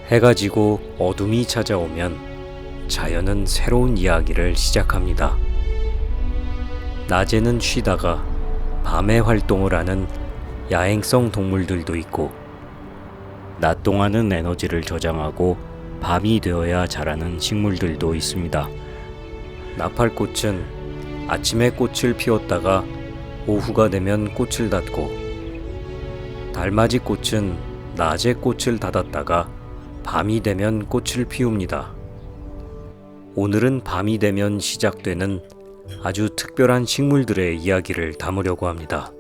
해가 지고 어둠이 찾아오면 자연은 새로운 이야기를 시작합니다. 낮에는 쉬다가 밤에 활동을 하는 야행성 동물들도 있고, 낮 동안은 에너지를 저장하고 밤이 되어야 자라는 식물들도 있습니다. 나팔꽃은 아침에 꽃을 피웠다가 오후가 되면 꽃을 닫고, 달맞이 꽃은 낮에 꽃을 닫았다가 밤이 되면 꽃을 피웁니다. 오늘은 밤이 되면 시작되는 아주 특별한 식물들의 이야기를 담으려고 합니다.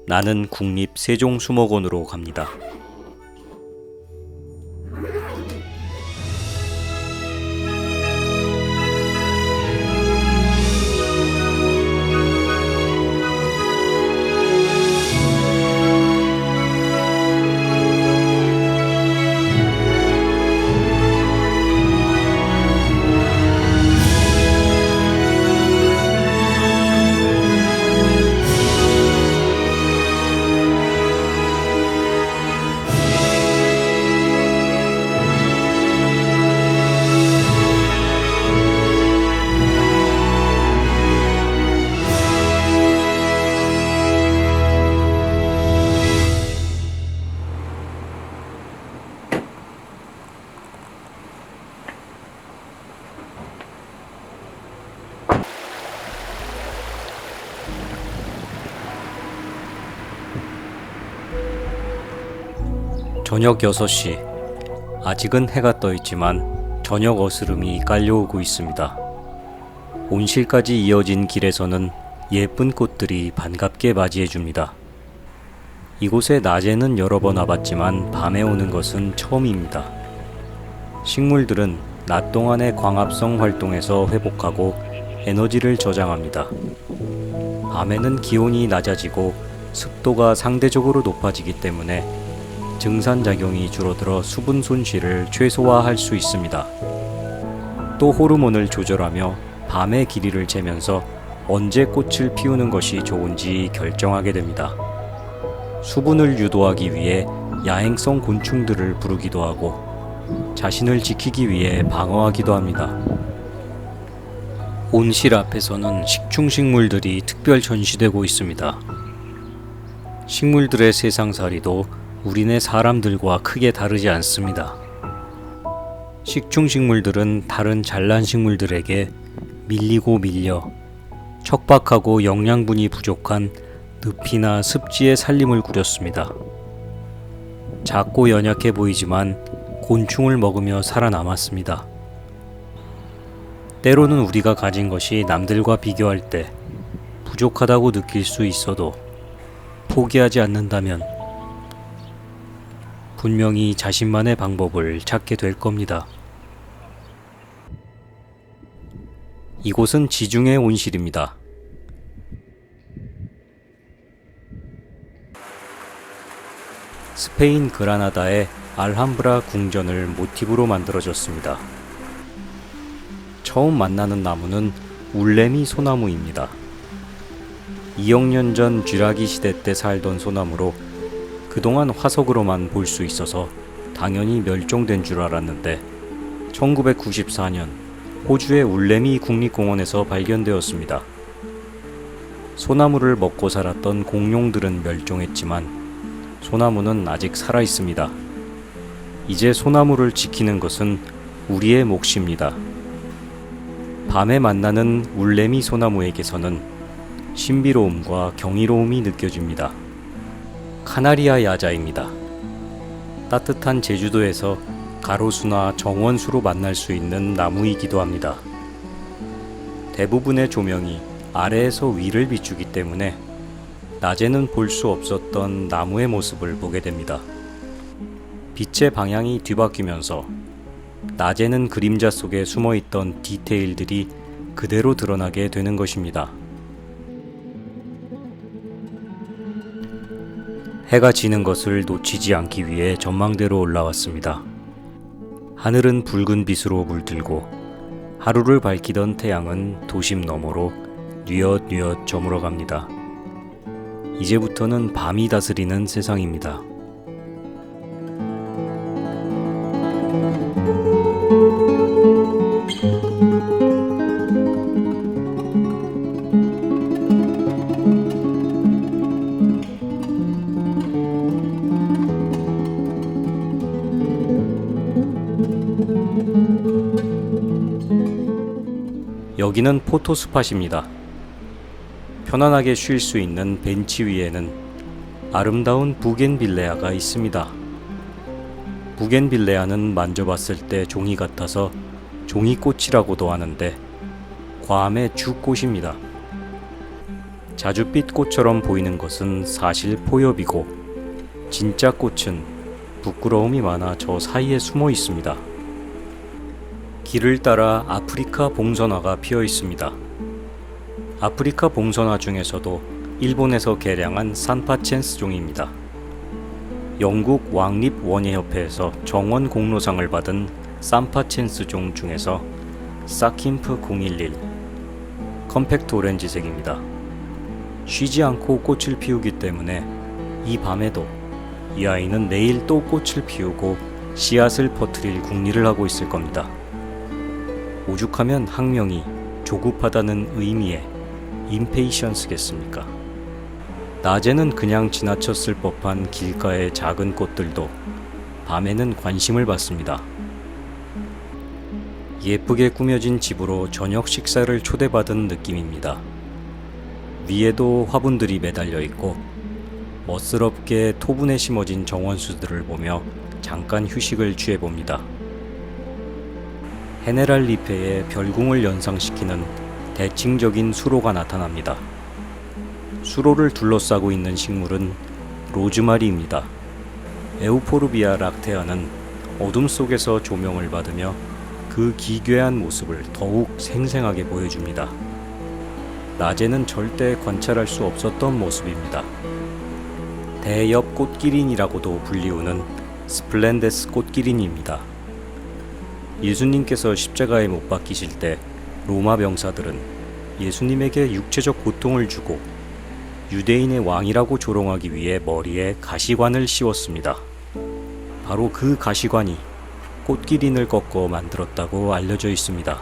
나는 국립세종수목원으로 갑니다. 저녁 6시. 아직은 해가 떠 있지만 저녁 어스름이 깔려오고 있습니다. 온실까지 이어진 길에서는 예쁜 꽃들이 반갑게 맞이해줍니다. 이곳에 낮에는 여러 번 와봤지만 밤에 오는 것은 처음입니다. 식물들은 낮 동안의 광합성 활동에서 회복하고 에너지를 저장합니다. 밤에는 기온이 낮아지고 습도가 상대적으로 높아지기 때문에 증산작용이 줄어들어 수분 손실을 최소화할 수 있습니다. 또 호르몬을 조절하며 밤의 길이를 재면서 언제 꽃을 피우는 것이 좋은지 결정하게 됩니다. 수분을 유도하기 위해 야행성 곤충들을 부르기도 하고 자신을 지키기 위해 방어하기도 합니다. 온실 앞에서는 식충식물들이 특별 전시되고 있습니다. 식물들의 세상살이도 우리네 사람들과 크게 다르지 않습니다. 식충식물들은 다른 잘난식물들에게 밀리고 밀려 척박하고 영양분이 부족한 늪이나 습지의 살림을 꾸렸습니다. 작고 연약해 보이지만 곤충을 먹으며 살아남았습니다. 때로는 우리가 가진 것이 남들과 비교할 때 부족하다고 느낄 수 있어도 포기하지 않는다면 분명히 자신만의 방법을 찾게 될 겁니다. 이곳은 지중해 온실입니다. 스페인 그라나다의 알함브라 궁전을 모티브로 만들어졌습니다. 처음 만나는 나무는 울레미 소나무입니다. 2억 년 전 쥐라기 시대 때 살던 소나무로 그동안 화석으로만 볼 수 있어서 당연히 멸종된 줄 알았는데 1994년 호주의 울레미 국립공원에서 발견되었습니다. 소나무를 먹고 살았던 공룡들은 멸종했지만 소나무는 아직 살아 있습니다. 이제 소나무를 지키는 것은 우리의 몫입니다. 밤에 만나는 울레미 소나무에게서는 신비로움과 경이로움이 느껴집니다. 카나리아 야자입니다. 따뜻한 제주도에서 가로수나 정원수로 만날 수 있는 나무이기도 합니다. 대부분의 조명이 아래에서 위를 비추기 때문에 낮에는 볼 수 없었던 나무의 모습을 보게 됩니다. 빛의 방향이 뒤바뀌면서 낮에는 그림자 속에 숨어있던 디테일들이 그대로 드러나게 되는 것입니다. 해가 지는 것을 놓치지 않기 위해 전망대로 올라왔습니다. 하늘은 붉은 빛으로 물들고 하루를 밝히던 태양은 도심 너머로 뉘엿뉘엿 저물어갑니다. 이제부터는 밤이 다스리는 세상입니다. 여기는 포토스팟입니다. 편안하게 쉴 수 있는 벤치 위에는 아름다운 부겐빌레아가 있습니다. 부겐빌레아는 만져봤을 때 종이 같아서 종이꽃이라고도 하는데 괌의 주꽃입니다. 자줏빛 꽃처럼 보이는 것은 사실 포엽이고 진짜 꽃은 부끄러움이 많아 저 사이에 숨어 있습니다. 길을 따라 아프리카 봉선화가 피어 있습니다. 아프리카 봉선화 중에서도 일본에서 개량한 산파첸스 종입니다. 영국 왕립 원예협회에서 정원 공로상을 받은 산파첸스 종 중에서 사킴프 011 컴팩트 오렌지색입니다. 쉬지 않고 꽃을 피우기 때문에 이 밤에도 이 아이는 내일 또 꽃을 피우고 씨앗을 퍼뜨릴 궁리를 하고 있을 겁니다. 오죽하면 학명이 조급하다는 의미의 임페이션스겠습니까? 낮에는 그냥 지나쳤을 법한 길가의 작은 꽃들도 밤에는 관심을 받습니다. 예쁘게 꾸며진 집으로 저녁 식사를 초대받은 느낌입니다. 위에도 화분들이 매달려 있고 멋스럽게 토분에 심어진 정원수들을 보며 잠깐 휴식을 취해봅니다. 헤네랄 리페의 별궁을 연상시키는 대칭적인 수로가 나타납니다. 수로를 둘러싸고 있는 식물은 로즈마리입니다. 에우포르비아 락테아는 어둠 속에서 조명을 받으며 그 기괴한 모습을 더욱 생생하게 보여줍니다. 낮에는 절대 관찰할 수 없었던 모습입니다. 대엽 꽃기린이라고도 불리우는 스플렌데스 꽃기린입니다. 예수님께서 십자가에 못 박히실 때 로마 병사들은 예수님에게 육체적 고통을 주고 유대인의 왕이라고 조롱하기 위해 머리에 가시관을 씌웠습니다. 바로 그 가시관이 꽃기린을 꺾어 만들었다고 알려져 있습니다.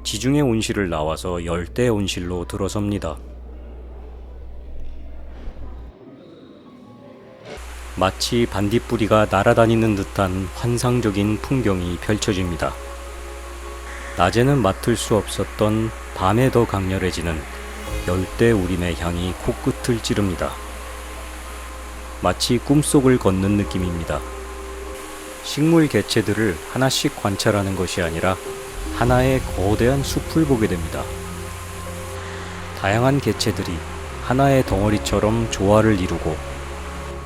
지중해 온실을 나와서 열대 온실로 들어섭니다. 마치 반딧불이가 날아다니는 듯한 환상적인 풍경이 펼쳐집니다. 낮에는 맡을 수 없었던 밤에 더 강렬해지는 열대 우림의 향이 코끝을 찌릅니다. 마치 꿈속을 걷는 느낌입니다. 식물 개체들을 하나씩 관찰하는 것이 아니라 하나의 거대한 숲을 보게 됩니다. 다양한 개체들이 하나의 덩어리처럼 조화를 이루고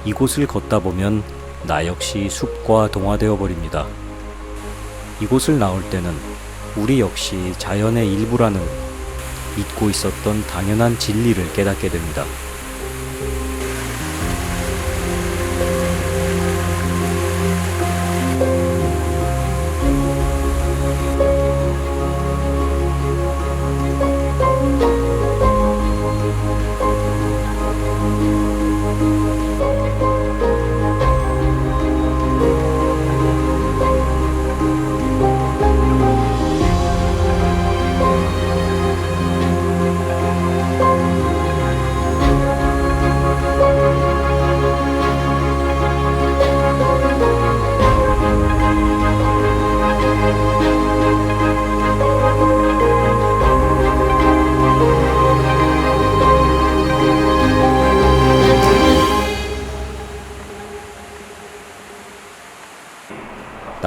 이곳을 걷다 보면 나 역시 숲과 동화되어 버립니다. 이곳을 나올 때는 우리 역시 자연의 일부라는 잊고 있었던 당연한 진리를 깨닫게 됩니다.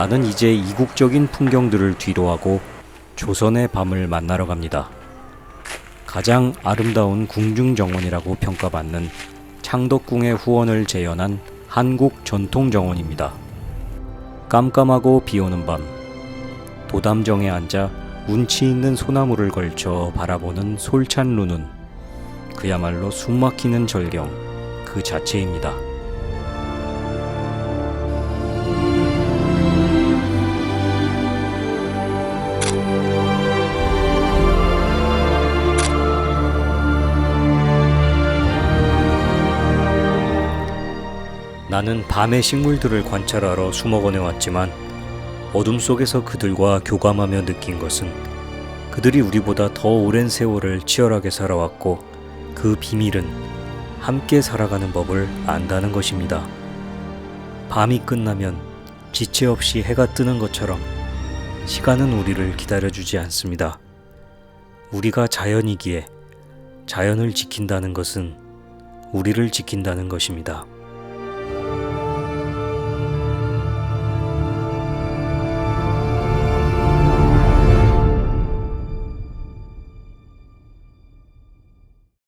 나는 이제 이국적인 풍경들을 뒤로하고 조선의 밤을 만나러 갑니다. 가장 아름다운 궁중정원이라고 평가받는 창덕궁의 후원을 재현한 한국 전통정원입니다. 깜깜하고 비오는 밤, 도담정에 앉아 운치 있는 소나무를 걸쳐 바라보는 솔찬 루는 그야말로 숨막히는 절경 그 자체입니다. 나는 밤의 식물들을 관찰하러 수목원에 왔지만 어둠 속에서 그들과 교감하며 느낀 것은 그들이 우리보다 더 오랜 세월을 치열하게 살아왔고 그 비밀은 함께 살아가는 법을 안다는 것입니다. 밤이 끝나면 지체 없이 해가 뜨는 것처럼 시간은 우리를 기다려주지 않습니다. 우리가 자연이기에 자연을 지킨다는 것은 우리를 지킨다는 것입니다.